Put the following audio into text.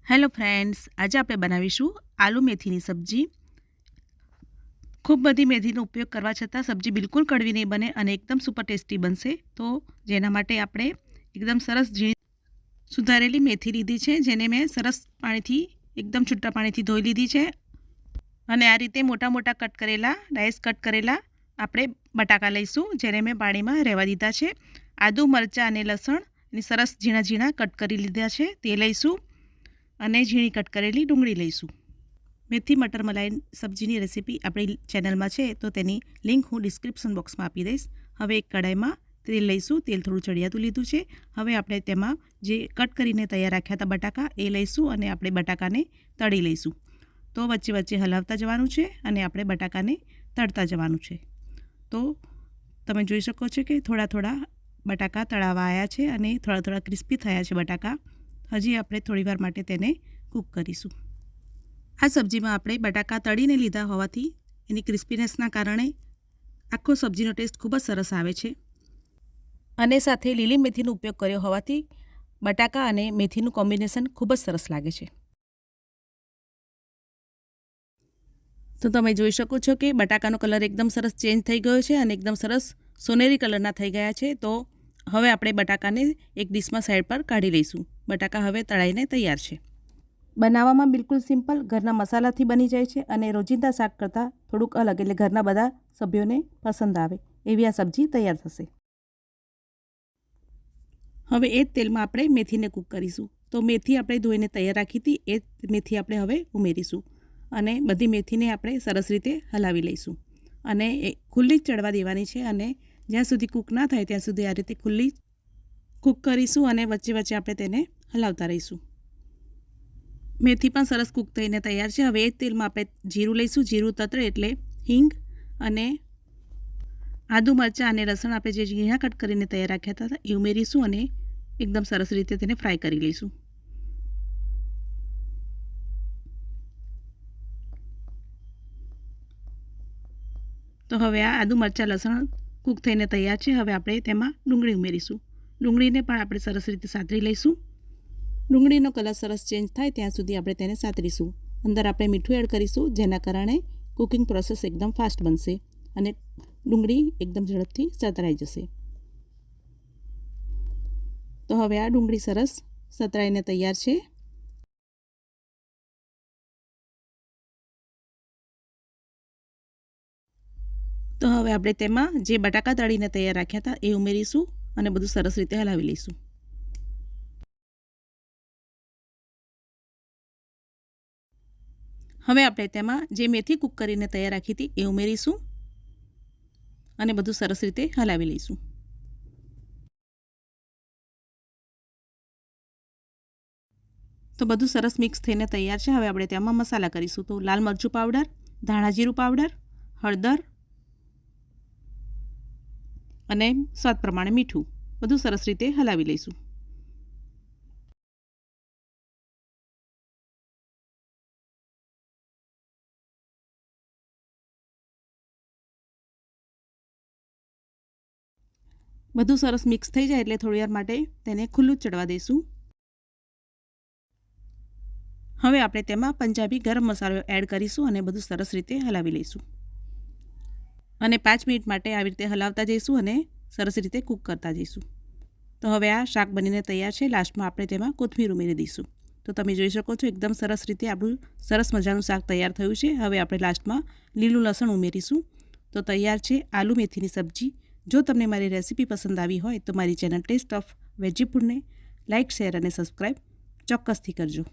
Hello friends, આજે આપણે બનાવીશું આલુ મેથીની સબ્જી। ખૂબ બધી મેથીનો ઉપયોગ કરવા છતાં સબ્જી બિલકુલ કડવી નહીં બને અને એકદમ સુપર ટેસ્ટી બનશે। તો જેના માટે આપણે એકદમ સરસ ઝીણી સુધારેલી મેથી લીધી છે, જેને મેં સરસ પાણીથી એકદમ છૂટા પાણીથી ધોઈ લીધી છે। અને આ રીતે મોટા મોટા કટ કરેલા ડાયસ કટ કરેલા આપણે બટાકા લઈશું, જેને મેં પાણીમાં રહેવા દીધા છે। આદુ, મરચાં અને લસણ અને સરસ ઝીણા ઝીણા કટ કરી લીધા છે, તે લઈશું। અને ઝીણી કટ કરેલી ડુંગળી લઈશું। મેથી મટર મલાઈ સબ્જીની રેસીપી આપણી ચેનલમાં છે, તો તેની લિંક હું ડિસ્ક્રિપ્શન બોક્સમાં આપી દઈશ। હવે એક કડાઈમાં તેલ લઈશું। તેલ થોડું ચડિયાતું લીધું છે। હવે આપણે તેમાં જે કટ કરીને તૈયાર રાખ્યા હતા બટાકા એ લઈશું અને આપણે બટાકાને તળી લઈશું। તો વચ્ચે વચ્ચે હલાવતા જવાનું છે અને આપણે બટાકાને તળતા જવાનું છે। તો તમે જોઈ શકો છો કે થોડા થોડા બટાકા તળાવા આવ્યા છે અને થોડા થોડા ક્રિસ્પી થયા છે બટાકા। હજી આપણે થોડીવાર માટે તેને કૂક કરીશું। આ સબ્જીમાં આપણે બટાકા તળીને લીધા હોવાથી એની ક્રિસ્પીનેસના કારણે આખો સબ્જીનો ટેસ્ટ ખૂબ જ સરસ આવે છે અને સાથે લીલી મેથીનો ઉપયોગ કર્યો હોવાથી બટાકા અને મેથીનું કોમ્બિનેશન ખૂબ જ સરસ લાગે છે। તો તમે જોઈ શકો છો કે બટાકાનો કલર એકદમ સરસ ચેન્જ થઈ ગયો છે અને એકદમ સરસ સોનેરી કલરના થઈ ગયા છે। તો હવે આપણે બટાકાને એક ડીશમાં સાઈડ પર કાઢી લઈશું। બટાકા હવે તળાઈને તૈયાર છે। બનાવવામાં બિલકુલ સિમ્પલ, ઘરના મસાલાથી બની જાય છે અને રોજિંદા શાક કરતાં થોડુંક અલગ, એટલે ઘરના બધા સભ્યોને પસંદ આવે એવી આ સબ્જી તૈયાર થશે। હવે એ જ તેલમાં આપણે મેથીને કૂક કરીશું। તો મેથી આપણે ધોઈને તૈયાર રાખી હતી, એ જ મેથી આપણે હવે ઉમેરીશું અને બધી મેથીને આપણે સરસ રીતે હલાવી લઈશું અને એ ખુલ્લી જ ચડવા દેવાની છે અને જ્યાં સુધી કૂક ના થાય ત્યાં સુધી આ રીતે ખુલ્લી કૂક કરીશું અને વચ્ચે વચ્ચે આપણે તેને હલાવતા રહીશું। મેથી પણ સરસ કૂક થઈને તૈયાર છે। હવે એ જ તેલમાં આપણે જીરું લઈશું। જીરું તતરે એટલે હિંગ અને આદુ, મરચાં અને લસણ આપણે જે ઝીણા કટ કરીને તૈયાર રાખ્યા હતા એ ઉમેરીશું અને એકદમ સરસ રીતે તેને ફ્રાય કરી લઈશું। તો હવે આ આદુ, મરચાં, લસણ કૂક થઈને તૈયાર છે। હવે આપણે તેમાં ડુંગળી ઉમેરીશું। ડુંગળીને પણ આપણે સરસ રીતે સાતરી લઈશું। ડુંગળીનો કલર સરસ ચેન્જ થાય ત્યાં સુધી આપણે તેને સાતરીશું। અંદર આપણે મીઠું એડ કરીશું, જેના કારણે કુકિંગ પ્રોસેસ એકદમ ફાસ્ટ બનશે અને ડુંગળી એકદમ ઝડપથી સતરાઈ જશે। તો હવે આ ડુંગળી સરસ સતરાઈને તૈયાર છે। તો હવે આપણે તેમાં જે બટાકા તળીને તૈયાર રાખ્યા હતા એ ઉમેરીશું અને બધું સરસ રીતે હલાવી લઈશું। હવે આપણે તેમાં જે મેથી કૂક કરીને તૈયાર રાખી હતી એ ઉમેરીશું અને બધું સરસ રીતે હલાવી લઈશું। તો બધું સરસ મિક્સ થઈને તૈયાર છે। હવે આપણે તેમાં મસાલા કરીશું। તો લાલ મરચું પાવડર, ધાણા જીરું પાવડર, હળદર અને સ્વાદ પ્રમાણે મીઠું, બધું સરસ રીતે હલાવી લઈશું। બધું સરસ મિક્સ થઈ જાય એટલે થોડી વાર માટે તેને ખુલ્લું ચડવા દઈશું। હવે આપણે તેમાં પંજાબી ગરમ મસાલો એડ કરીશું અને બધું સરસ રીતે હલાવી લઈશું અને 5 મિનિટ માટે આવી રીતે હલાવતા જઈશું અને સરસ રીતે કૂક કરતા જઈશું। તો હવે આ શાક બનીને તૈયાર છે। લાસ્ટમાં આપણે તેમાં કોથમીર ઉમેરી દઈશું। તો તમે જોઈ શકો છો એકદમ સરસ રીતે આપણું સરસ મજાનું શાક તૈયાર થયું છે। હવે આપણે લાસ્ટમાં લીલું લસણ ઉમેરીશું। તો તૈયાર છે આલુ મેથીની સબ્જી। જો તમને મારી રેસીપી પસંદ આવી હોય તો મારી ચેનલ ટેસ્ટ ઓફ વેજી ફૂડને લાઇક, શેર અને સબસ્ક્રાઈબ ચોક્કસથી કરજો।